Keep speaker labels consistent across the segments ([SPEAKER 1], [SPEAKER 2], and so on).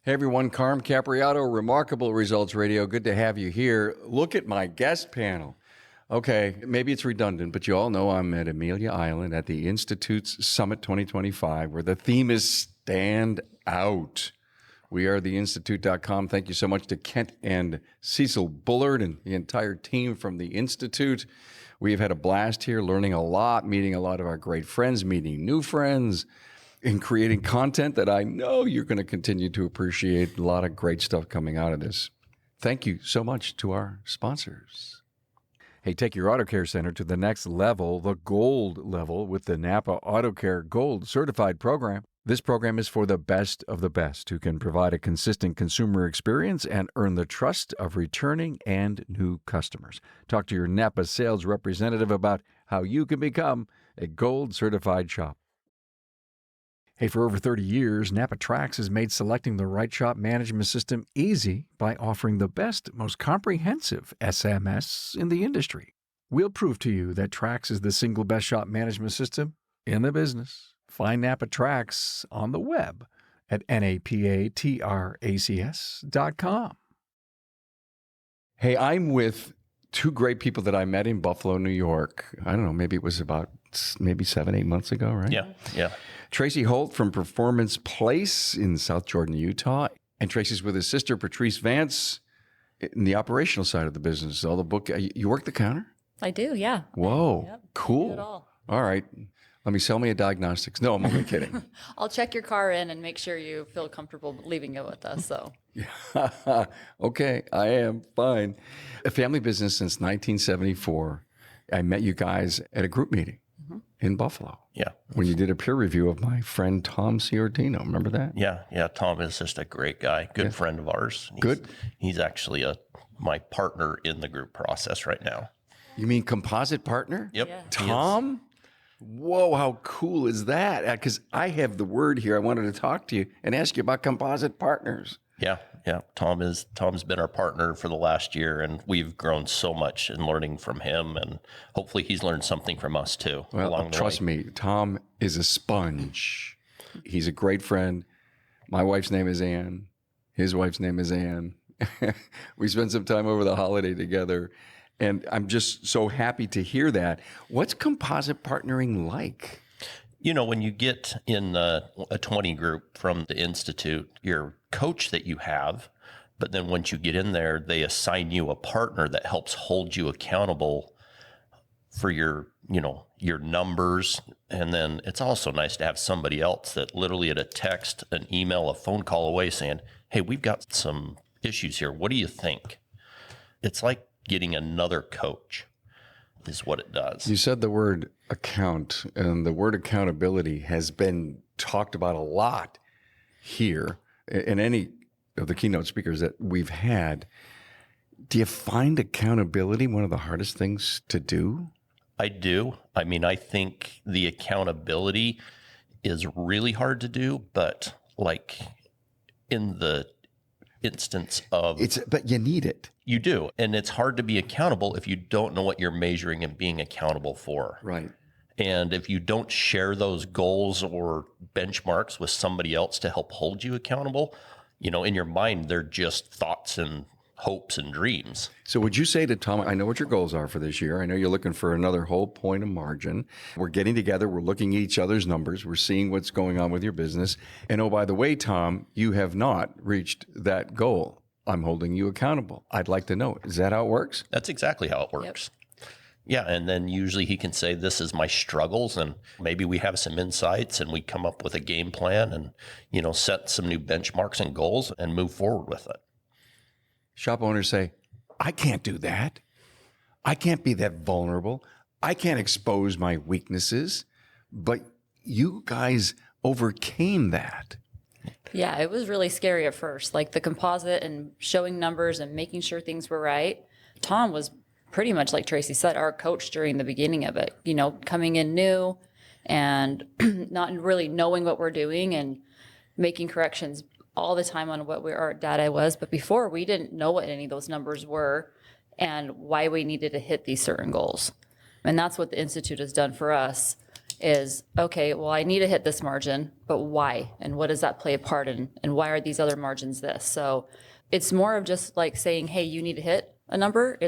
[SPEAKER 1] Hey everyone, Carm Capriato, Remarkable Results Radio. Good to have you here. Look at my guest panel. Okay, maybe it's redundant, but you all know I'm at Amelia Island at the Institute's Summit 2025, where the theme is Stand Out. We are theinstitute.com. Thank you so much to Kent and Cecil Bullard and the entire team from the Institute. We've had a blast here, learning a lot, meeting a lot of our great friends, meeting new friends, and creating content that I know you're going to continue to appreciate. A lot of great stuff coming out of this. Thank you so much to our sponsors. Hey, take your auto care center to the next level, the gold level, with the Napa Auto Care Gold Certified Program. This program is for the best of the best who can provide a consistent consumer experience and earn the trust of returning and new customers. Talk to your Napa sales representative about how you can become a gold certified shop. Hey, for over 30 years, Patrece has made selecting the right shop management system easy by offering the best, most comprehensive SMS in the industry. We'll prove to you that Trax is the single best shop management system in the business. Find Patrece on the web at napatracs.com. Hey, I'm with two great people that I met in Buffalo, New York. I don't know, maybe it was about 7-8 months ago, right?
[SPEAKER 2] Yeah.
[SPEAKER 1] Tracy Holt from Performance Place in South Jordan, Utah. And Tracy's with his sister, Patrice Vance, in the operational side of the business. All the book. You work the counter?
[SPEAKER 3] I do, yeah.
[SPEAKER 1] Whoa,
[SPEAKER 3] Yep,
[SPEAKER 1] cool.
[SPEAKER 3] I do it all
[SPEAKER 1] right. Let me sell me a diagnostics. No, I'm only kidding.
[SPEAKER 3] I'll check your car in and make sure you feel comfortable leaving it with us. So,
[SPEAKER 1] Okay, I am fine. A family business since 1974. I met you guys at a group meeting in Buffalo.
[SPEAKER 2] Yeah.
[SPEAKER 1] When you did a peer review of my friend Tom Ciortino. Remember that?
[SPEAKER 2] Yeah. Tom is just a great guy, good friend of ours. He's actually my partner in the group process right now.
[SPEAKER 1] You mean composite partner?
[SPEAKER 2] Yep.
[SPEAKER 3] Yeah.
[SPEAKER 1] Tom? Whoa, how cool is that? Because I have the word here. I wanted to talk to you and ask you about composite partners.
[SPEAKER 2] Yeah. Tom's been our partner for the last year, and we've grown so much in learning from him, and hopefully he's learned something from us too.
[SPEAKER 1] Well, trust me, Tom is a sponge. He's a great friend. My wife's name is Ann. His wife's name is Ann. We spent some time over the holiday together, and I'm just so happy to hear that. What's composite partnering like?
[SPEAKER 2] You know, when you get in a 20 group from the Institute, your coach that you have, but then once you get in there, they assign you a partner that helps hold you accountable for your numbers. And then it's also nice to have somebody else that literally at a text, an email, a phone call away saying, hey, we've got some issues here. What do you think? It's like getting another coach is what it does.
[SPEAKER 1] You said the word account, and the word accountability has been talked about a lot here in any of the keynote speakers that we've had. Do you find accountability one of the hardest things to do?
[SPEAKER 2] I do. I mean, I think the accountability is really hard to do, but like in the instance of
[SPEAKER 1] but you need it.
[SPEAKER 2] You do. And it's hard to be accountable if you don't know what you're measuring and being accountable for.
[SPEAKER 1] Right.
[SPEAKER 2] And if you don't share those goals or benchmarks with somebody else to help hold you accountable, in your mind, they're just thoughts and hopes and dreams.
[SPEAKER 1] So would you say to Tom, I know what your goals are for this year. I know you're looking for another whole point of margin. We're getting together. We're looking at each other's numbers. We're seeing what's going on with your business. And oh, by the way, Tom, you have not reached that goal. I'm holding you accountable. I'd like to know, is that how it works?
[SPEAKER 2] That's exactly how it works. Yep. Yeah. And then usually he can say, this is my struggles. And maybe we have some insights and we come up with a game plan and, set some new benchmarks and goals and move forward with it.
[SPEAKER 1] Shop owners say, I can't do that. I can't be that vulnerable. I can't expose my weaknesses. But you guys overcame that.
[SPEAKER 3] yeah, it was really scary at first, like the composite and showing numbers and making sure things were right. Tom was pretty much, like Tracy said, our coach during the beginning of it, coming in new and not really knowing what we're doing and making corrections all the time on what our data was. But before, we didn't know what any of those numbers were and why we needed to hit these certain goals. And that's what the Institute has done for us, is, okay, well, I need to hit this margin, but why? And what does that play a part in? And why are these other margins this? So it's more of just like saying, hey, you need to hit a number.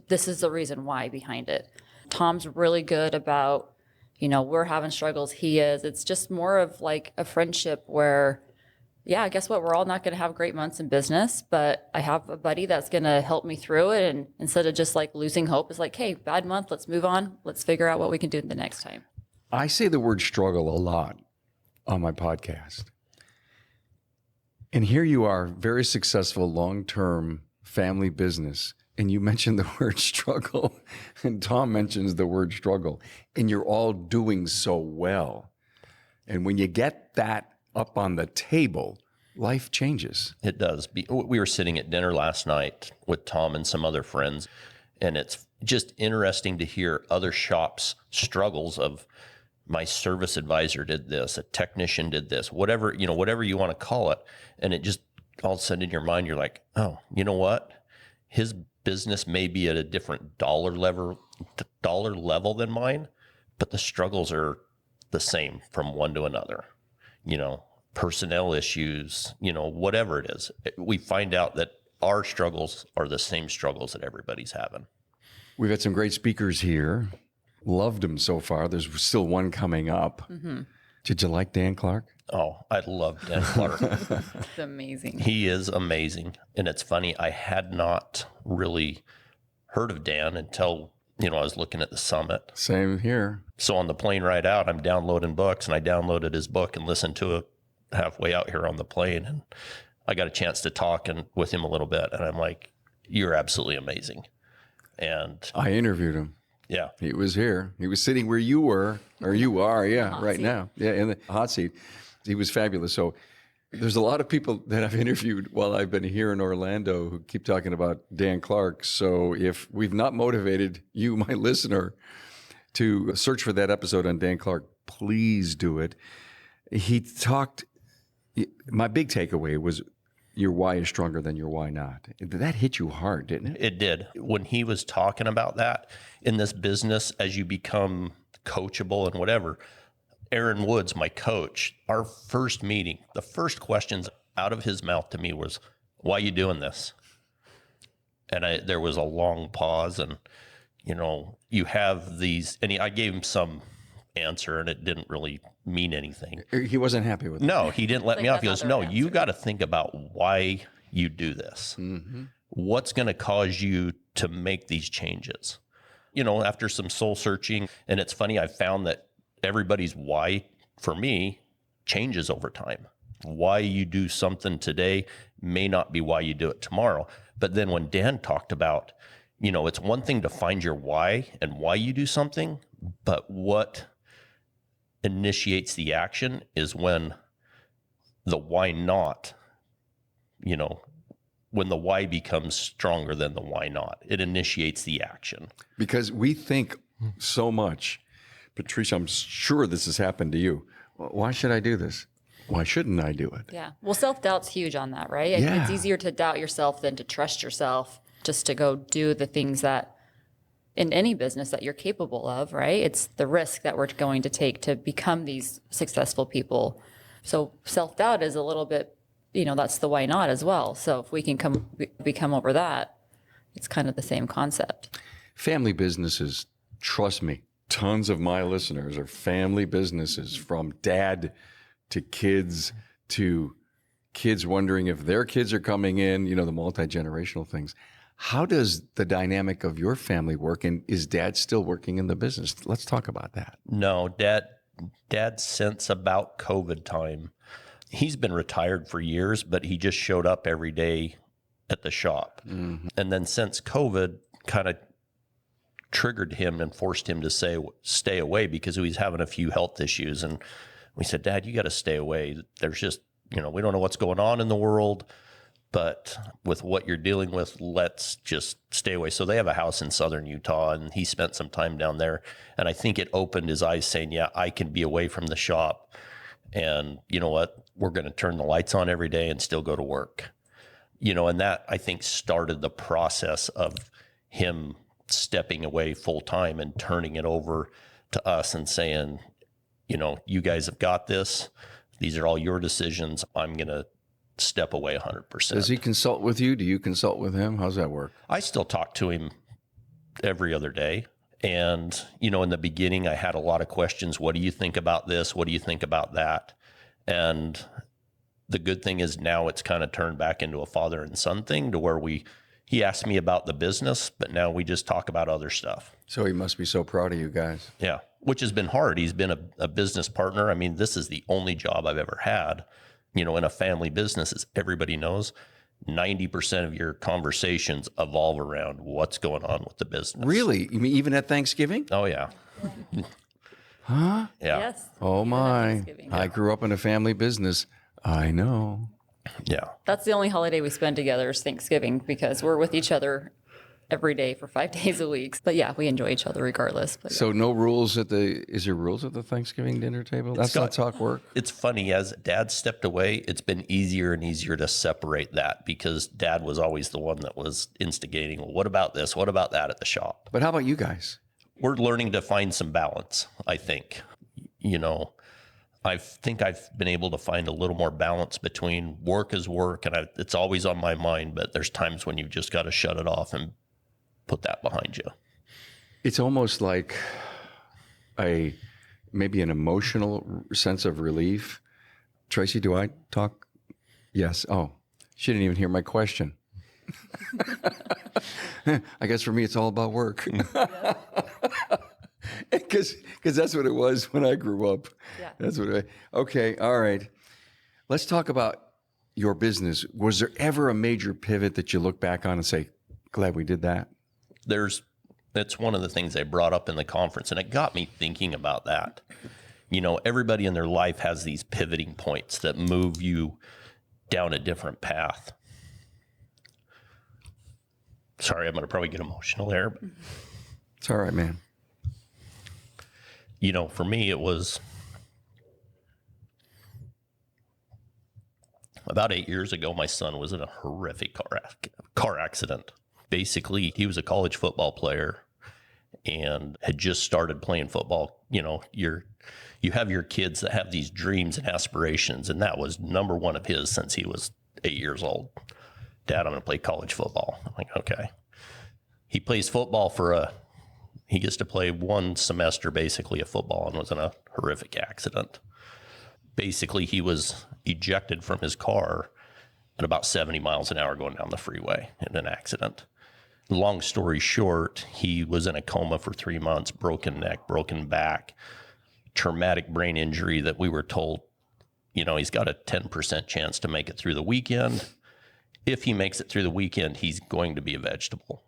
[SPEAKER 3] This is the reason why behind it. Tom's really good about, we're having struggles. He is. It's just more of like a friendship where, yeah, guess what? We're all not going to have great months in business, but I have a buddy that's going to help me through it. And instead of just like losing hope, it's like, hey, bad month, let's move on. Let's figure out what we can do the next time.
[SPEAKER 1] I say the word struggle a lot on my podcast. And here you are, very successful long-term family business. And you mentioned the word struggle, and Tom mentions the word struggle, and you're all doing so well. And when you get that up on the table, life changes.
[SPEAKER 2] It does. We were sitting at dinner last night with Tom and some other friends, and it's just interesting to hear other shops' struggles of my service advisor did this, a technician did this, whatever you want to call it. And it just all of a sudden in your mind, you're like, oh, you know what? His business may be at a different dollar level than mine, but the struggles are the same from one to another. Personnel issues, whatever it is. We find out that our struggles are the same struggles that everybody's having.
[SPEAKER 1] We've had some great speakers here. Loved them so far. There's still one coming up. Mm-hmm. Did you like Dan Clark?
[SPEAKER 2] Oh, I love Dan Clark.
[SPEAKER 3] It's amazing.
[SPEAKER 2] He is amazing. And it's funny, I had not really heard of Dan until, I was looking at the summit.
[SPEAKER 1] Same here.
[SPEAKER 2] So on the plane ride out, I'm downloading books, and I downloaded his book and listened to it halfway out here on the plane. And I got a chance to talk with him a little bit. And I'm like, you're absolutely amazing. And
[SPEAKER 1] I interviewed him.
[SPEAKER 2] Yeah.
[SPEAKER 1] He was here. He was sitting where you were, or you are, right now. Yeah, in the hot seat. He was fabulous. So there's a lot of people that I've interviewed while I've been here in Orlando who keep talking about Dan Clark. So if we've not motivated you, my listener, to search for that episode on Dan Clark, please do it. He talked, my big takeaway was your why is stronger than your why not. That hit you hard, didn't it?
[SPEAKER 2] It did. When he was talking about that in this business, as you become coachable and whatever, Aaron Woods, my coach, our first meeting, the first questions out of his mouth to me was, why are you doing this? And there was a long pause, and, you have these, and I gave him some answer, and it didn't really mean anything.
[SPEAKER 1] He wasn't happy with it.
[SPEAKER 2] No, he didn't let me off. He goes, no, you got to think about why you do this. Mm-hmm. What's going to cause you to make these changes? After some soul searching, and it's funny, I found that everybody's why, for me, changes over time. Why you do something today may not be why you do it tomorrow. But then when Dan talked about, it's one thing to find your why and why you do something, but what initiates the action is when the why not, when the why becomes stronger than the why not, it initiates the action.
[SPEAKER 1] Because we think so much. Patrice, I'm sure this has happened to you. Why should I do this? Why shouldn't I do it?
[SPEAKER 3] Yeah. Well, self-doubt's huge on that, right?
[SPEAKER 1] Yeah.
[SPEAKER 3] It's easier to doubt yourself than to trust yourself, just to go do the things that in any business that you're capable of, right? It's the risk that we're going to take to become these successful people. So self-doubt is a little bit, that's the why not as well. So if we can become over that, it's kind of the same concept.
[SPEAKER 1] Family businesses, trust me, tons of my listeners are family businesses, from dad to kids wondering if their kids are coming in, the multi-generational things. How does the dynamic of your family work? And is dad still working in the business? Let's talk about that.
[SPEAKER 2] No, dad since about COVID time, he's been retired for years, but he just showed up every day at the shop. Mm-hmm. And then since COVID kind of triggered him and forced him to stay away because he was having a few health issues. And we said, Dad, you got to stay away. There's just, we don't know what's going on in the world, but with what you're dealing with, let's just stay away. So they have a house in southern Utah, and he spent some time down there. And I think it opened his eyes saying, yeah, I can be away from the shop. And you know what? We're going to turn the lights on every day and still go to work. And that, I think, started the process of him stepping away full time and turning it over to us and saying, you guys have got this. These are all your decisions. I'm going to step away 100%.
[SPEAKER 1] Does he consult with you? Do you consult with him? How's that work?
[SPEAKER 2] I still talk to him every other day. And, in the beginning, I had a lot of questions. What do you think about this? What do you think about that? And the good thing is now it's kind of turned back into a father and son thing to where he asked me about the business, but now we just talk about other stuff.
[SPEAKER 1] So he must be so proud of you guys.
[SPEAKER 2] Yeah, which has been hard. He's been a business partner. I mean, this is the only job I've ever had, in a family business, as everybody knows. 90% of your conversations evolve around what's going on with the business.
[SPEAKER 1] Really? You mean even at Thanksgiving?
[SPEAKER 2] Oh, yeah.
[SPEAKER 1] Huh?
[SPEAKER 2] Yeah.
[SPEAKER 3] Yes.
[SPEAKER 1] Oh,
[SPEAKER 3] Even at
[SPEAKER 1] my.
[SPEAKER 3] Thanksgiving.
[SPEAKER 1] I grew up in a family business. I know.
[SPEAKER 2] Yeah.
[SPEAKER 3] That's the only holiday we spend together is Thanksgiving because we're with each other every day for 5 days a week. But yeah, we enjoy each other regardless. But
[SPEAKER 1] So no rules is there rules at the Thanksgiving dinner table? That's not talk work?
[SPEAKER 2] It's funny, as Dad stepped away, it's been easier and easier to separate that because Dad was always the one that was instigating. Well, what about this? What about that at the shop?
[SPEAKER 1] But how about you guys?
[SPEAKER 2] We're learning to find some balance, I think. I think I've been able to find a little more balance between work is work, and it's always on my mind, but there's times when you've just got to shut it off and put that behind you.
[SPEAKER 1] It's almost like maybe an emotional sense of relief. Tracy, do I talk? Yes. Oh, she didn't even hear my question. I guess for me, it's all about work. Because that's what it was when I grew up.
[SPEAKER 3] Yeah.
[SPEAKER 1] That's what okay, all right. Let's talk about your business. Was there ever a major pivot that you look back on and say, glad we did that?
[SPEAKER 2] That's one of the things they brought up in the conference, and it got me thinking about that. Everybody in their life has these pivoting points that move you down a different path. Sorry, I'm going to probably get emotional there. But,
[SPEAKER 1] It's all right, man.
[SPEAKER 2] for me, it was about 8 years ago. My son was in a horrific car accident. Basically, he was a college football player and had just started playing football. You have your kids that have these dreams and aspirations, and that was number one of his since he was 8 years old. Dad, I'm going to play college football. I'm like, okay. He plays football he gets to play one semester basically of football and was in a horrific accident. Basically, he was ejected from his car at about 70 miles an hour going down the freeway in an accident. Long story short, he was in a coma for 3 months, broken neck, broken back, traumatic brain injury that we were told, he's got a 10% chance to make it through the weekend. If he makes it through the weekend, he's going to be a vegetable.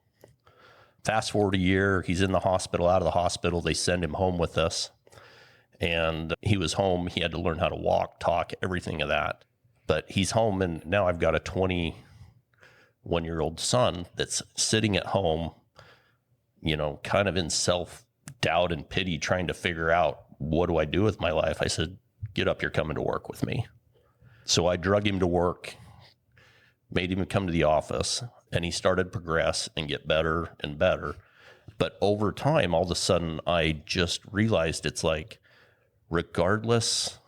[SPEAKER 2] Fast forward a year, he's in the hospital, out of the hospital. They send him home with us. And he was home. He had to learn how to walk, talk, everything of that. But he's home, and now I've got a 21-year-old son that's sitting at home, kind of in self-doubt and pity, trying to figure out, what do I do with my life? I said, get up, you're coming to work with me. So I drug him to work, made him come to the office, and he started to progress and get better and better. But over time, all of a sudden, I just realized it's like, regardless,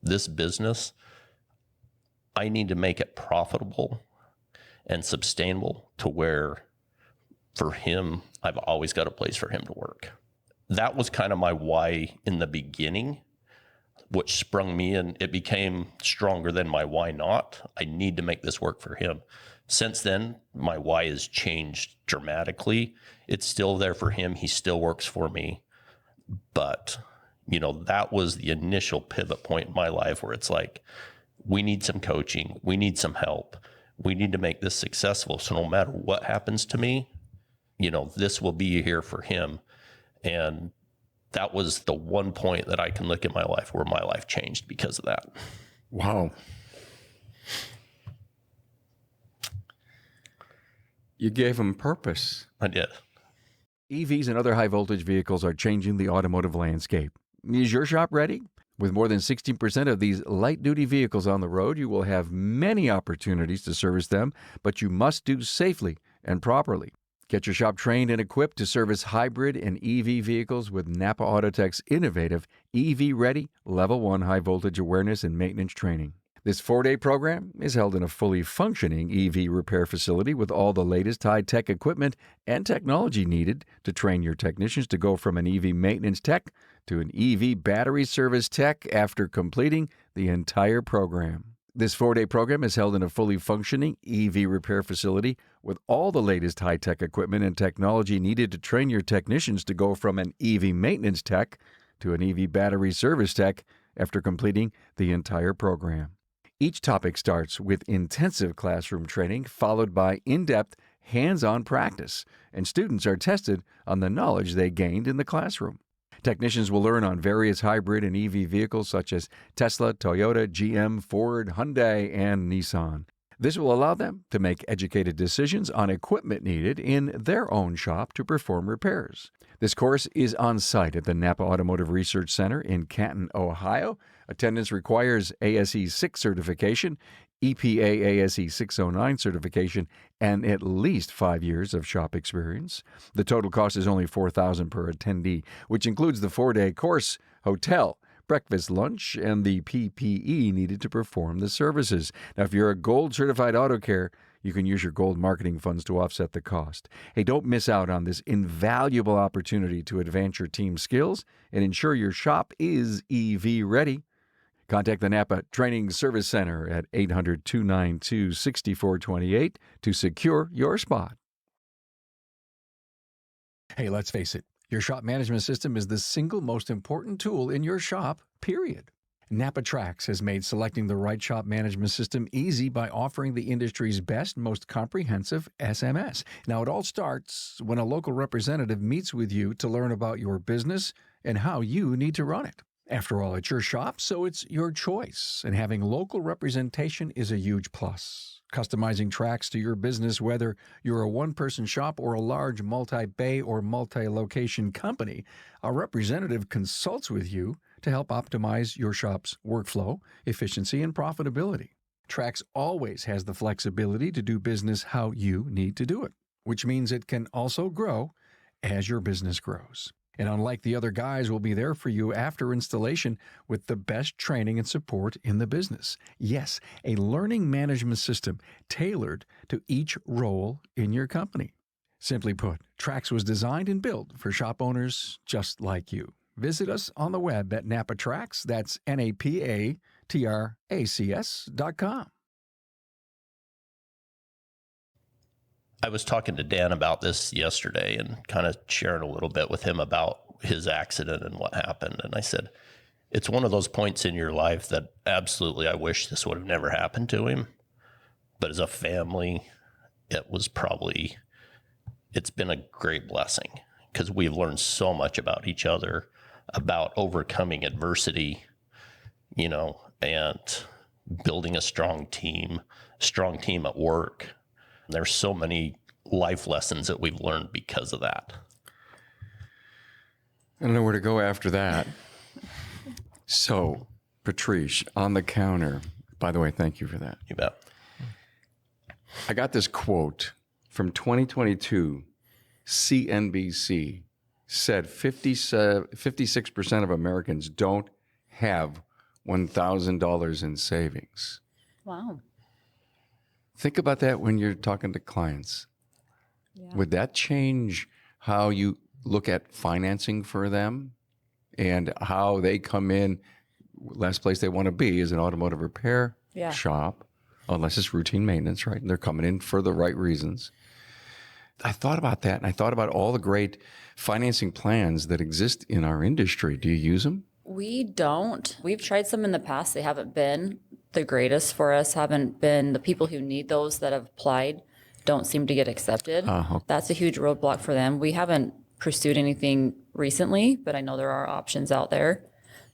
[SPEAKER 2] this business, I need to make it profitable and sustainable to where, for him, I've always got a place for him to work. That was kind of my why in the beginning, which sprung me, and it became stronger than my why not. I need to make this work for him. Since then, my why has changed dramatically. It's still there for him. He still works for me. But, that was the initial pivot point in my life where it's like, we need some coaching. We need some help. We need to make this successful. So no matter what happens to me, this will be here for him. And that was the one point that I can look at my life where my life changed because of that.
[SPEAKER 1] Wow. You gave him purpose.
[SPEAKER 2] I did.
[SPEAKER 4] EVs and other high-voltage vehicles are changing the automotive landscape. Is your shop ready? With more than 16% of these light-duty vehicles on the road, you will have many opportunities to service them, but you must do safely and properly. Get your shop trained and equipped to service hybrid and EV vehicles with Napa Autotech's innovative EV Ready Level 1 high voltage awareness and maintenance training. This 4-day program is held in a fully functioning EV repair facility with all the latest high-tech equipment and technology needed to train your technicians to go from an EV maintenance tech to an EV battery service tech after completing the entire program. This 4-day program is held in a fully functioning EV repair facility with all the latest high-tech equipment and technology needed to train your technicians to go from an EV maintenance tech to an EV battery service tech after completing the entire program. Each topic starts with intensive classroom training followed by in-depth hands-on practice, and students are tested on the knowledge they gained in the classroom. Technicians will learn on various hybrid and EV vehicles such as Tesla, Toyota, GM, Ford, Hyundai, and Nissan. This will allow them to make educated decisions on equipment needed in their own shop to perform repairs. This course is on site at the Napa Automotive Research Center in Canton, Ohio. Attendance requires ASE 6 certification, EPA ASE 609 certification, and at least 5 years of shop experience. The total cost is only $4,000 per attendee, which includes the 4-day course, hotel, breakfast, lunch, and the PPE needed to perform the services. Now, if you're a Gold Certified Auto Care, you can use your Gold marketing funds to offset the cost. Hey, don't miss out on this invaluable opportunity to advance your team skills and ensure your shop is EV ready. Contact the Napa Training Service Center at 800-292-6428 to secure your spot. Hey, let's face it, your shop management system is the single most important tool in your shop, period. Napa Trax has made selecting the right shop management system easy by offering the industry's best, most comprehensive SMS. Now, it all starts when a local representative meets with you to learn about your business and how you need to run it. After all, it's your shop, so it's your choice, and having local representation is a huge plus. Customizing tracks to your business, whether you're a one-person shop or a large multi-bay or multi-location company, a representative consults with you to help optimize your shop's workflow, efficiency, and profitability. Trax always has the flexibility to do business how you need to do it, which means it can also grow as your business grows. And unlike the other guys, will be there for you after installation with the best training and support in the business. Yes, a learning management system tailored to each role in your company. Simply put, Trax was designed and built for shop owners just like you. Visit us on the web at NapaTrax, that's NapaTracs.com.
[SPEAKER 2] I was talking to Dan about this yesterday and kind of sharing a little bit with him about his accident and what happened. And I said, it's one of those points in your life that absolutely I wish this would have never happened to him. But as a family, it's been a great blessing because we've learned so much about each other, about overcoming adversity, and building a strong team at work. There's so many life lessons that we've learned because of that.
[SPEAKER 1] I don't know where to go after that. So, Patrice, on the counter, by the way, thank you for that.
[SPEAKER 2] You bet.
[SPEAKER 1] I got this quote from 2022. CNBC said 56% of Americans don't have $1,000 in savings.
[SPEAKER 3] Wow.
[SPEAKER 1] Think about that when you're talking to clients.
[SPEAKER 3] Yeah.
[SPEAKER 1] Would that change how you look at financing for them and how they come in? Last place they want to be is an automotive repair shop, unless it's routine maintenance, right? And they're coming in for the right reasons. I thought about that, and I thought about all the great financing plans that exist in our industry. Do you use them?
[SPEAKER 3] We don't. We've tried some in the past. They haven't been the greatest for us, haven't been the people who need those that have applied don't seem to get accepted. That's a huge roadblock for them. We haven't pursued anything recently, but I know there are options out there.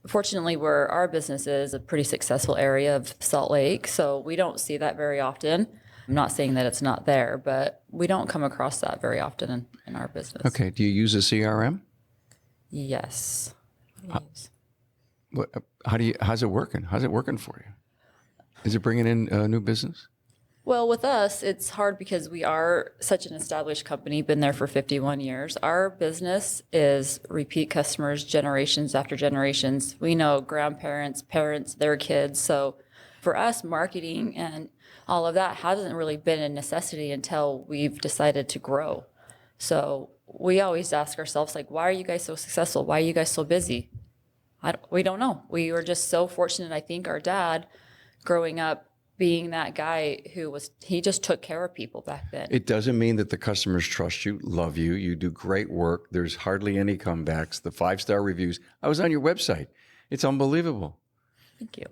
[SPEAKER 3] Fortunately, where our business is a pretty successful area of Salt Lake, so we don't see that very often. I'm not saying that it's not there, but we don't come across that very often in our business.
[SPEAKER 1] Okay. Do you use a CRM?
[SPEAKER 3] Yes.
[SPEAKER 1] How's it working? How's it working for you? Is it bringing in new business?
[SPEAKER 3] Well, with us, it's hard because we are such an established company, been there for 51 years. Our business is repeat customers, generations after generations. We know grandparents, parents, their kids. So for us, marketing and all of that hasn't really been a necessity until we've decided to grow. So we always ask ourselves, like, why are you guys so successful? Why are you guys so busy? We don't know. We were just so fortunate. I think our dad, growing up, being that guy he just took care of people back then.
[SPEAKER 1] It doesn't mean that the customers trust you, love you. You do great work. There's hardly any comebacks. The 5-star reviews. I was on your website. It's unbelievable.
[SPEAKER 3] Thank you.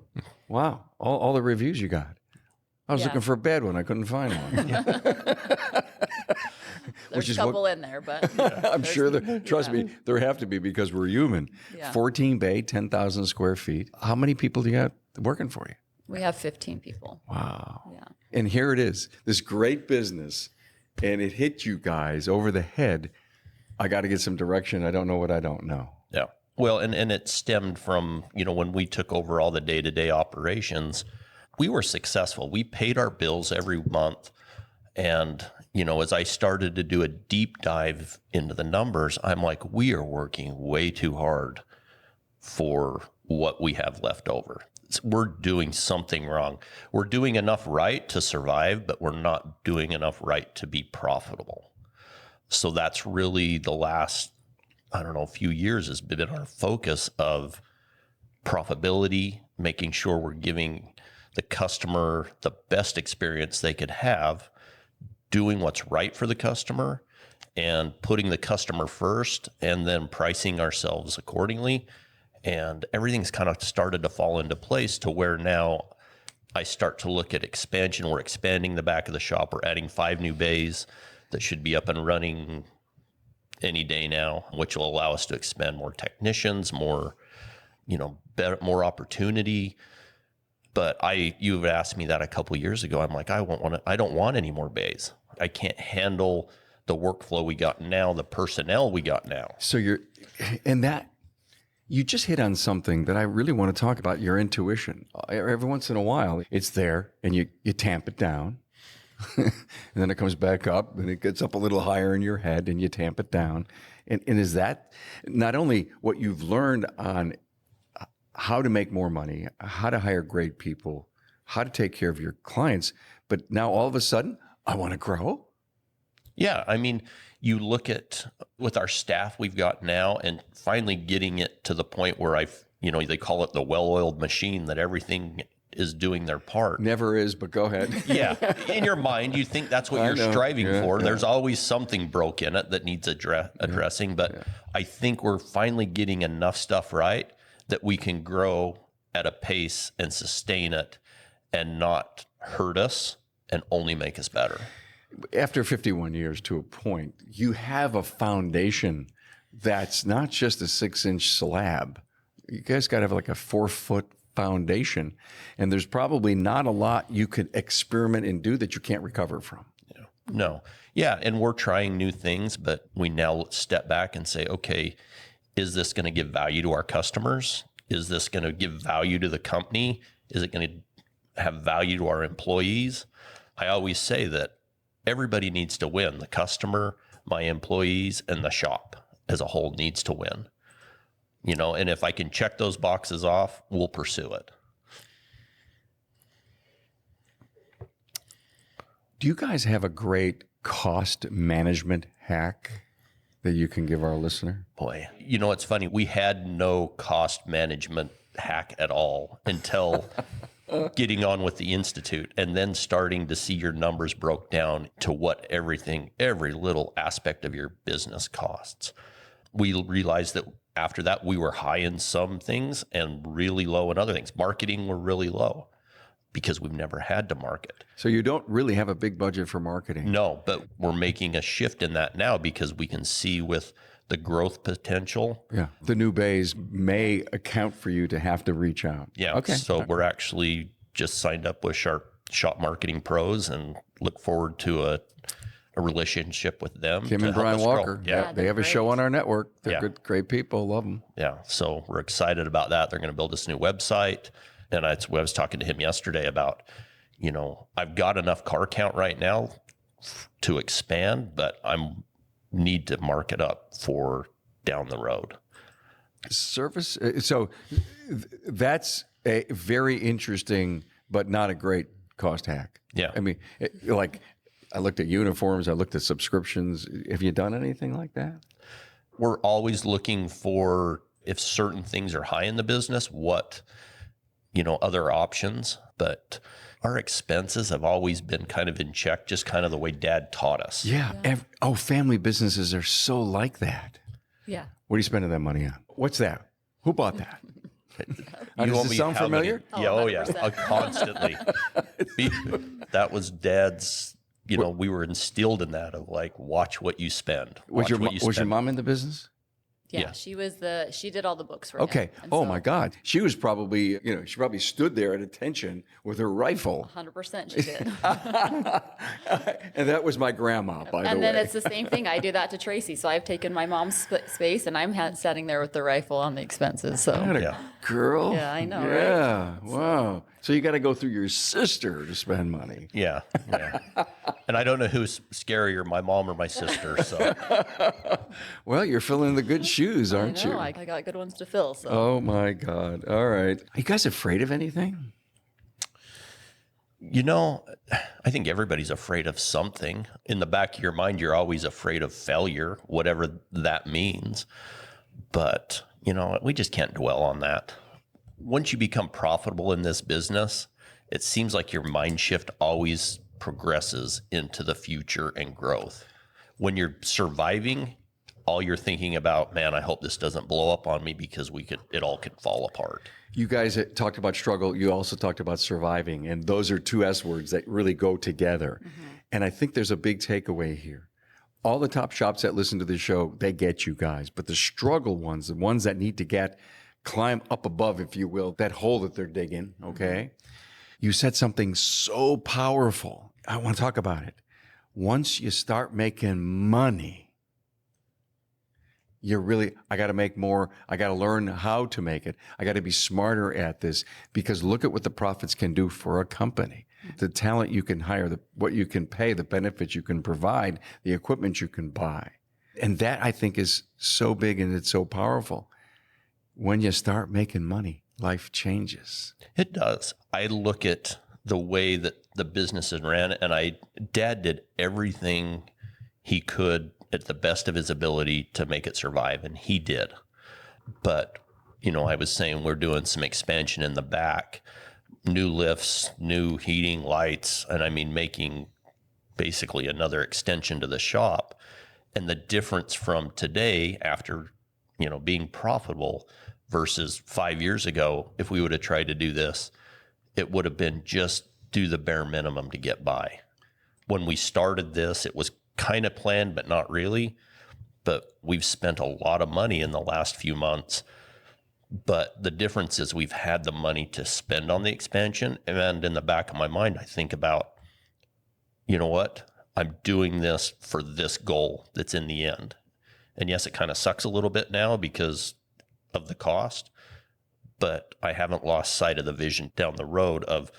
[SPEAKER 1] Wow. All the reviews you got. I was
[SPEAKER 3] Yeah.
[SPEAKER 1] looking for a bad one. I couldn't find one.
[SPEAKER 3] There's a couple in there, but
[SPEAKER 1] I'm sure trust me, there have to be because we're human.
[SPEAKER 3] Yeah.
[SPEAKER 1] 14 bay, 10,000 square feet. How many people do you got working for you?
[SPEAKER 3] we have 15 people.
[SPEAKER 1] Wow.
[SPEAKER 3] Yeah.
[SPEAKER 1] And here it is, this great business, and it hit you guys over the head. I got to get some direction. I don't know what I don't know.
[SPEAKER 2] Yeah. Well, and it stemmed from, when we took over all the day-to-day operations, we were successful. We paid our bills every month. And, as I started to do a deep dive into the numbers, I'm like, we are working way too hard for what we have left over. We're doing something wrong. We're doing enough right to survive, but we're not doing enough right to be profitable. So that's really the last, few years has been our focus of profitability, making sure we're giving the customer the best experience they could have, doing what's right for the customer and putting the customer first and then pricing ourselves accordingly. And everything's kind of started to fall into place to where now I start to look at expansion. We're expanding the back of the shop. We're adding 5 new bays that should be up and running any day now, which will allow us to expand more technicians, more, better, more opportunity. But you've asked me that a couple of years ago. I'm like, I don't want any more bays. I can't handle the workflow we got now, the personnel we got now.
[SPEAKER 1] So you just hit on something that I really want to talk about, your intuition. Every once in a while, it's there and you tamp it down. And then it comes back up and it gets up a little higher in your head and you tamp it down. And is that not only what you've learned on how to make more money, how to hire great people, how to take care of your clients, but now all of a sudden, I want to grow?
[SPEAKER 2] Yeah. You look at with our staff we've got now and finally getting it to the point where they call it the well-oiled machine, that everything is doing their part.
[SPEAKER 1] Never is, but go ahead.
[SPEAKER 2] Yeah. In your mind, you think that's what you're striving for. There's always something broke in it that needs addressing. But I think we're finally getting enough stuff right that we can grow at a pace and sustain it and not hurt us and only make us better.
[SPEAKER 1] After 51 years to a point, you have a foundation that's not just a 6-inch slab. You guys got to have like a 4-foot foundation, and there's probably not a lot you could experiment and do that you can't recover from.
[SPEAKER 2] Yeah. No. Yeah. And we're trying new things, but we now step back and say, okay, is this going to give value to our customers? Is this going to give value to the company? Is it going to have value to our employees? I always say that everybody needs to win. The customer, my employees, and the shop as a whole needs to win. And if I can check those boxes off, we'll pursue it.
[SPEAKER 1] Do you guys have a great cost management hack that you can give our listener?
[SPEAKER 2] Boy, it's funny. We had no cost management hack at all until getting on with the Institute and then starting to see your numbers broke down to what every little aspect of your business costs. We realized that after that, we were high in some things and really low in other things. Marketing, were really low because we've never had to market.
[SPEAKER 1] So you don't really have a big budget for marketing?
[SPEAKER 2] No, but we're making a shift in that now because we can see with the growth potential.
[SPEAKER 1] Yeah. The new bays may account for you to have to reach out.
[SPEAKER 2] Yeah.
[SPEAKER 1] Okay.
[SPEAKER 2] So we're actually just signed up with Shop Marketing Pros and look forward to a relationship with them.
[SPEAKER 1] Kim and Brian Walker.
[SPEAKER 2] Yeah.
[SPEAKER 1] They have a show on our network. They're good, great people. Love them.
[SPEAKER 2] Yeah. So we're excited about that. They're going to build this new website. And I was talking to him yesterday about, I've got enough car count right now to expand, but need to mark it up for down the road.
[SPEAKER 1] Service. So that's a very interesting, but not a great cost hack.
[SPEAKER 2] Yeah.
[SPEAKER 1] I mean, I looked at uniforms, I looked at subscriptions. Have you done anything like that?
[SPEAKER 2] We're always looking for, if certain things are high in the business, what, other options. But our expenses have always been kind of in check, just kind of the way Dad taught us.
[SPEAKER 1] Yeah. Family businesses are so like that.
[SPEAKER 3] Yeah.
[SPEAKER 1] What are you spending that money on? What's that? Who bought that?
[SPEAKER 2] You
[SPEAKER 1] Does
[SPEAKER 2] want
[SPEAKER 1] it
[SPEAKER 2] me
[SPEAKER 1] sound
[SPEAKER 2] how many-
[SPEAKER 1] familiar?
[SPEAKER 3] Oh,
[SPEAKER 2] Yeah, oh yeah,
[SPEAKER 3] 100%.
[SPEAKER 2] Constantly. That was Dad's. We were instilled in that of like, watch what you spend.
[SPEAKER 1] Was
[SPEAKER 2] Watch what you
[SPEAKER 1] your
[SPEAKER 2] spend.
[SPEAKER 1] mom in the business?
[SPEAKER 3] Yeah,
[SPEAKER 2] Yeah.
[SPEAKER 3] she did all the books for
[SPEAKER 1] Okay.
[SPEAKER 3] him. And
[SPEAKER 1] Oh
[SPEAKER 3] so
[SPEAKER 1] my God. She was probably, she probably stood there at attention with her rifle.
[SPEAKER 3] 100% she did.
[SPEAKER 1] And that was my grandma, by the way.
[SPEAKER 3] And then it's the same thing. I do that to Tracy. So I've taken my mom's space and I'm sitting there with the rifle on the expenses. So
[SPEAKER 1] What a
[SPEAKER 2] Yeah.
[SPEAKER 1] girl.
[SPEAKER 3] Yeah, I know, right?
[SPEAKER 1] Yeah. Wow. So you got to go through your sister to spend money.
[SPEAKER 2] Yeah. And I don't know who's scarier, my mom or my sister. So
[SPEAKER 1] Well, you're filling the good shoes,
[SPEAKER 3] I
[SPEAKER 1] aren't
[SPEAKER 3] know,
[SPEAKER 1] you?
[SPEAKER 3] I got good ones to fill. So
[SPEAKER 1] Oh my God. All right. Are you guys afraid of anything?
[SPEAKER 2] I think everybody's afraid of something. In the back of your mind, you're always afraid of failure, whatever that means. But, we just can't dwell on that. Once you become profitable in this business, it seems like your mind shift always progresses into the future and growth. When you're surviving, all you're thinking about, man, I hope this doesn't blow up on me because it all could fall apart.
[SPEAKER 1] You guys talked about struggle. You also talked about surviving. And those are two S words that really go together. And I think there's a big takeaway here. All the top shops that listen to the show, they get you guys. But the struggle ones, the ones that need to climb up above, if you will, that hole that they're digging, okay? You said something so powerful. I want to talk about it. Once you start making money, I got to make more. I got to learn how to make it. I got to be smarter at this, because look at what the profits can do for a company. The talent you can hire, what you can pay, the benefits you can provide, the equipment you can buy. And that, I think, is so big and it's so powerful. When you start making money, life changes.
[SPEAKER 2] It does. I look at the way that the business is ran, and Dad did everything he could at the best of his ability to make it survive, and he did. But, I was saying we're doing some expansion in the back, new lifts, new heating, lights, and making basically another extension to the shop. And the difference from today, after, being profitable, versus 5 years ago, if we would have tried to do this, it would have been just do the bare minimum to get by. When we started this, it was kind of planned, but not really. But we've spent a lot of money in the last few months. But the difference is we've had the money to spend on the expansion. And in the back of my mind, I think about, you know what? I'm doing this for this goal that's in the end. And yes, it kind of sucks a little bit now because of the cost, but I haven't lost sight of the vision down the road of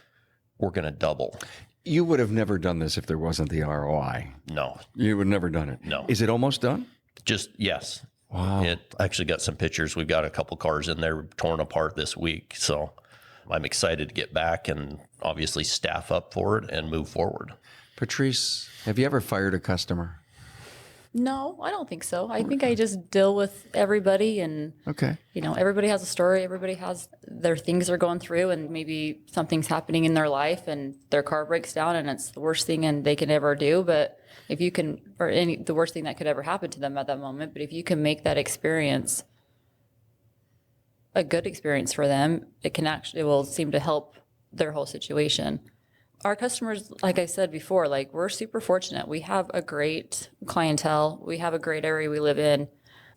[SPEAKER 2] we're going to double.
[SPEAKER 1] You would have never done this if there wasn't the ROI.
[SPEAKER 2] No,
[SPEAKER 1] You would have never done it.
[SPEAKER 2] No.
[SPEAKER 1] Is it almost done?
[SPEAKER 2] just yes.
[SPEAKER 1] Wow.
[SPEAKER 2] It actually got some pictures. We've got a couple cars in there torn apart this week. So I'm excited to get back and obviously staff up for it and move forward.
[SPEAKER 1] Patrice, have you ever fired a customer?
[SPEAKER 3] no, I don't think so. I think I just deal with everybody, and
[SPEAKER 1] Okay.
[SPEAKER 3] everybody has a story. Everybody has their things they're going through, and maybe something's happening in their life and their car breaks down and it's the worst thing and they can ever do. But if you can, the worst thing that could ever happen to them at that moment, but if you can make that experience a good experience for them, it will seem to help their whole situation. Our customers, like I said before, we're super fortunate. We have a great clientele. We have a great area we live in.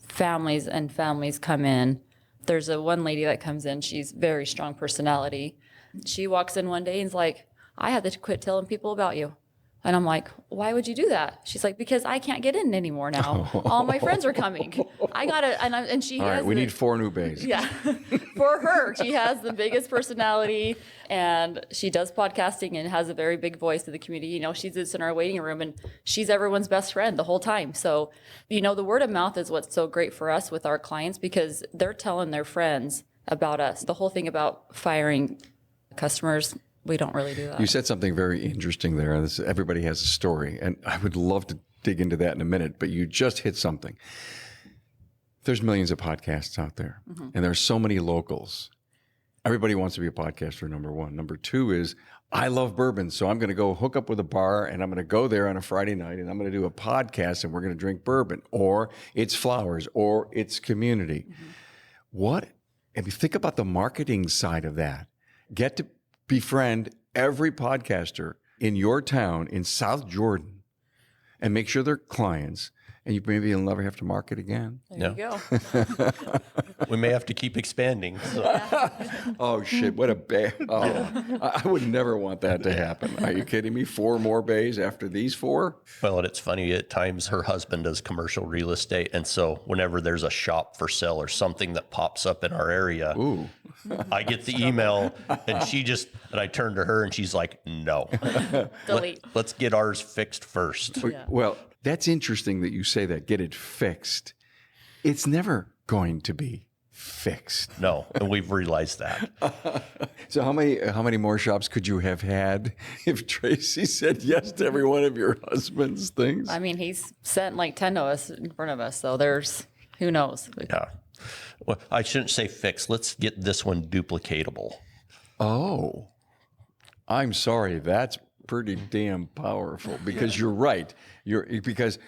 [SPEAKER 3] Families and families come in. There's one lady that comes in. She's very strong personality. She walks in one day and's like, I had to quit telling people about you. And I'm like, why would you do that? She's like, because I can't get in anymore now. All my friends are coming. I gotta, and she
[SPEAKER 1] All
[SPEAKER 3] has
[SPEAKER 1] right, we need 4 new bays.
[SPEAKER 3] yeah. For her, she has the biggest personality and she does podcasting and has a very big voice in the community. You know, she sits in our waiting room and she's everyone's best friend the whole time. So, you know, the word of mouth is what's so great for us with our clients because they're telling their friends about us. The whole thing about firing customers, we don't really do that.
[SPEAKER 1] You said something very interesting there. Everybody has a story, and I would love to dig into that in a minute, but you just hit something. There's millions of podcasts out there, and there's so many locals. Everybody wants to be a podcaster, number one. Number two is, I love bourbon, so I'm going to go hook up with a bar, and I'm going to go there on a Friday night, and I'm going to do a podcast, and we're going to drink bourbon, or it's flowers, or it's community. What, if you think about the marketing side of that, get to befriend every podcaster in your town in South Jordan and make sure they're clients, and you'll never have to market again.
[SPEAKER 3] There you go.
[SPEAKER 2] We may have to keep expanding. So.
[SPEAKER 1] Oh, shit. What a bay. Oh, I would never want that to happen. Are you kidding me? 4 more bays after these 4?
[SPEAKER 2] Well, and it's funny, at times her husband does commercial real estate. And so whenever there's a shop for sale or something that pops up in our area, I get the email and I turn to her and she's like, no,
[SPEAKER 3] Delete.
[SPEAKER 2] let's get ours fixed first.
[SPEAKER 3] Yeah.
[SPEAKER 1] Well, that's interesting that you say that. Get it fixed. It's never going to be fixed.
[SPEAKER 2] No, and we've realized that.
[SPEAKER 1] So how many more shops could you have had if Tracy said yes to every one of your husband's things?
[SPEAKER 3] I mean, he's sent like 10 of us in front of us, so there's, who knows?
[SPEAKER 2] Yeah. Well, I shouldn't say fixed. Let's get this one duplicatable.
[SPEAKER 1] Oh, I'm sorry. That's pretty damn powerful because you're right. Because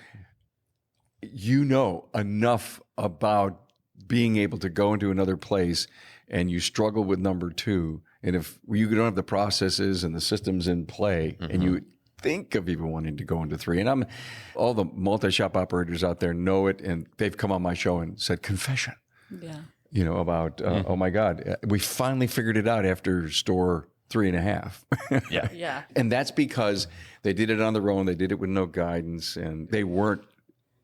[SPEAKER 1] you know enough about being able to go into another place and you struggle with number 2. And if you don't have the processes and the systems in play and you think of even wanting to go into 3, and all the multi-shop operators out there know it, and they've come on my show and said, confession,
[SPEAKER 3] Yeah.
[SPEAKER 1] about, oh my God, we finally figured it out after store 3.5.
[SPEAKER 2] Yeah.
[SPEAKER 3] Yeah.
[SPEAKER 1] And that's because they did it on their own. They did it with no guidance, and they weren't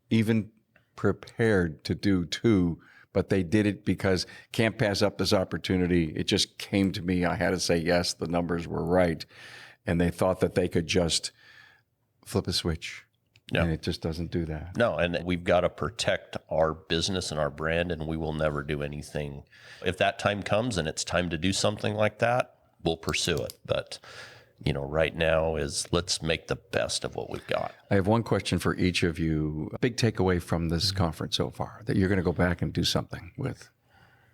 [SPEAKER 1] even prepared to do 2, but they did it because can't pass up this opportunity. It just came to me. I had to say yes. The numbers were right. And they thought that they could just flip a switch.
[SPEAKER 2] Yeah.
[SPEAKER 1] And it just doesn't do that.
[SPEAKER 2] No, and we've got to protect our business and our brand, and we will never do anything. If that time comes and it's time to do something like that, we'll pursue it. But, right now let's make the best of what we've got.
[SPEAKER 1] I have one question for each of you. A big takeaway from this conference so far that you're going to go back and do something with.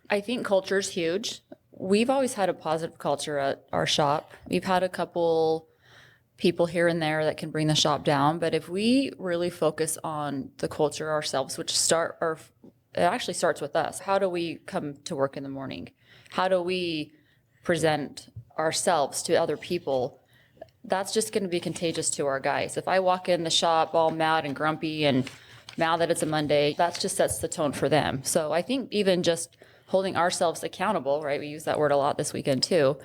[SPEAKER 3] I think culture is huge. We've always had a positive culture at our shop. We've had a couple people here and there that can bring the shop down, but if we really focus on the culture ourselves, which it actually starts with us. How do we come to work in the morning? How do we present ourselves to other people? That's just going to be contagious to our guys. If I walk in the shop all mad and grumpy and mad that it's a Monday, that just sets the tone for them. So I think even just holding ourselves accountable, right? We use that word a lot this weekend too.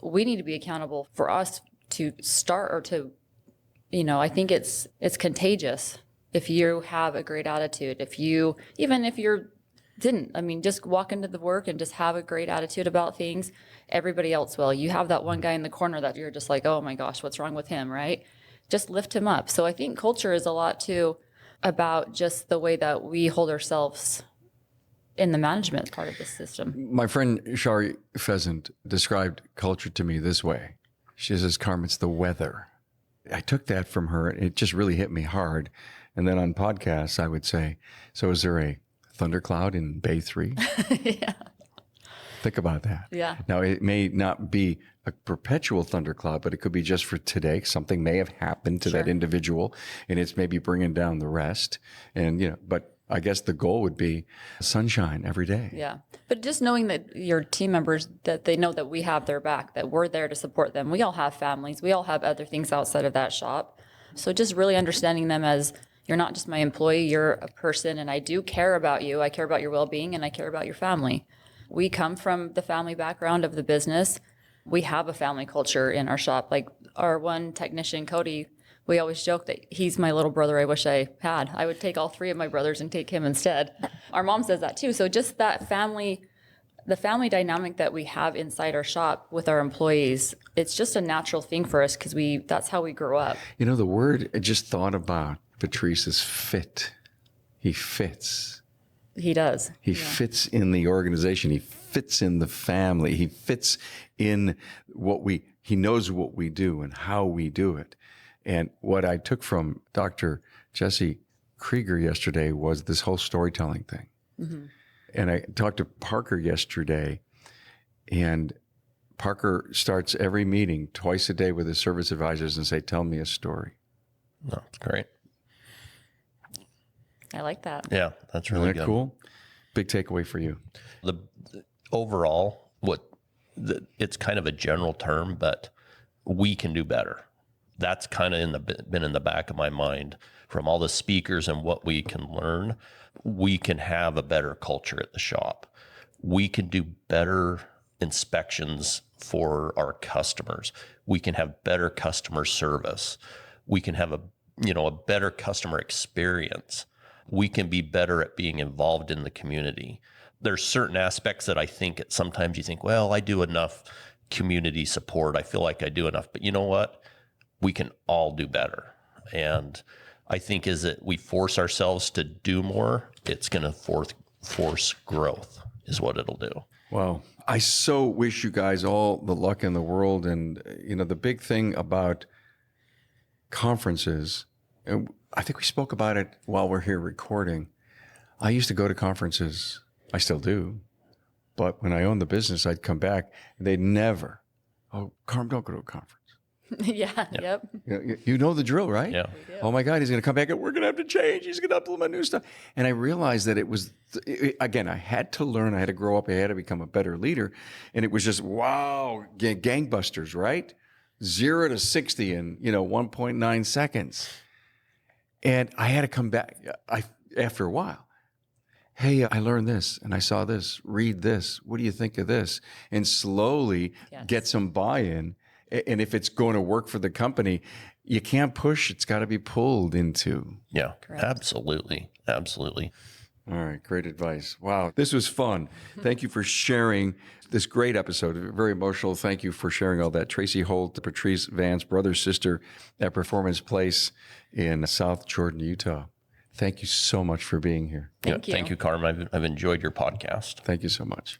[SPEAKER 3] We need to be accountable for us to start or to, I think it's contagious if you have a great attitude. Even if you're didn't, just walk into the work and just have a great attitude about things. Everybody else will. You have that one guy in the corner that you're just like, oh my gosh, what's wrong with him, right? Just lift him up. So I think culture is a lot too about just the way that we hold ourselves in the management part of the system.
[SPEAKER 1] My friend Shari Pheasant described culture to me this way. She says, Carmen, it's the weather. I took that from her. It just really hit me hard. And then on podcasts, I would say, so is there a thundercloud in Bay 3?
[SPEAKER 3] Yeah.
[SPEAKER 1] Think about that.
[SPEAKER 3] Yeah.
[SPEAKER 1] Now, it may not be a perpetual thundercloud, but it could be just for today. Something may have happened to that individual, and it's maybe bringing down the rest. And, but I guess the goal would be sunshine every day.
[SPEAKER 3] Yeah. But just knowing that your team members, that they know that we have their back, that we're there to support them. We all have families. We all have other things outside of that shop. So just really understanding them as, you're not just my employee, you're a person, and I do care about you. I care about your well-being, and I care about your family. We come from the family background of the business. We have a family culture in our shop. Like our one technician, Cody, We always joke that he's my little brother I wish I had. I would take all 3 of my brothers and take him instead. Our mom says that too. So just that family, the family dynamic that we have inside our shop with our employees, it's just a natural thing for us because that's how we grew up.
[SPEAKER 1] You know, the word I just thought about, Patrece, is fit. He fits.
[SPEAKER 3] He does.
[SPEAKER 1] He fits in the organization. He fits in the family. He fits in he knows what we do and how we do it. And what I took from Dr. Jesse Krieger yesterday was this whole storytelling thing. Mm-hmm. And I talked to Parker yesterday, and Parker starts every meeting twice a day with his service advisors and say, tell me a story.
[SPEAKER 2] No, that's great.
[SPEAKER 3] I like that.
[SPEAKER 2] Yeah, that's really
[SPEAKER 1] Isn't that
[SPEAKER 2] good.
[SPEAKER 1] cool? Big takeaway for you.
[SPEAKER 2] The overall, it's kind of a general term, but we can do better. That's kind of been in the back of my mind from all the speakers and what we can learn. We can have a better culture at the shop. We can do better inspections for our customers. We can have better customer service. We can have a better customer experience. We can be better at being involved in the community. There's certain aspects that I think sometimes you think, well, I do enough community support. I feel like I do enough. But you know what? We can all do better. And I think as we force ourselves to do more, it's going to force growth is what it'll do.
[SPEAKER 1] Wow. I so wish you guys all the luck in the world. And, you know, the big thing about conferences, and I think we spoke about it while we're here recording. I used to go to conferences. I still do. But when I owned the business, I'd come back and they'd never, Carm, don't go to a conference.
[SPEAKER 3] Yeah. Yep.
[SPEAKER 1] You know the drill, right?
[SPEAKER 2] Yeah.
[SPEAKER 1] Oh my God, he's going to come back and we're going to have to change. He's going to implement new stuff. And I realized that again, I had to learn. I had to grow up. I had to become a better leader. And it was just, wow, gangbusters, right? 0 to 60 in, 1.9 seconds. And I had to come back after a while. Hey, I learned this and I saw this, read this. What do you think of this? And slowly get some buy-in. And if it's going to work for the company, you can't push. It's got to be pulled into.
[SPEAKER 2] Yeah,
[SPEAKER 3] Correct.
[SPEAKER 2] absolutely. Absolutely.
[SPEAKER 1] All right. Great advice. Wow. This was fun. Thank you for sharing this great episode. Very emotional. Thank you for sharing all that. Tracy Holt, Patrece, Vance, brother, sister at Performance Place in South Jordan, Utah. Thank you so much for being here.
[SPEAKER 3] Thank you.
[SPEAKER 2] Thank you, Carm. I've enjoyed your podcast.
[SPEAKER 1] Thank you so much.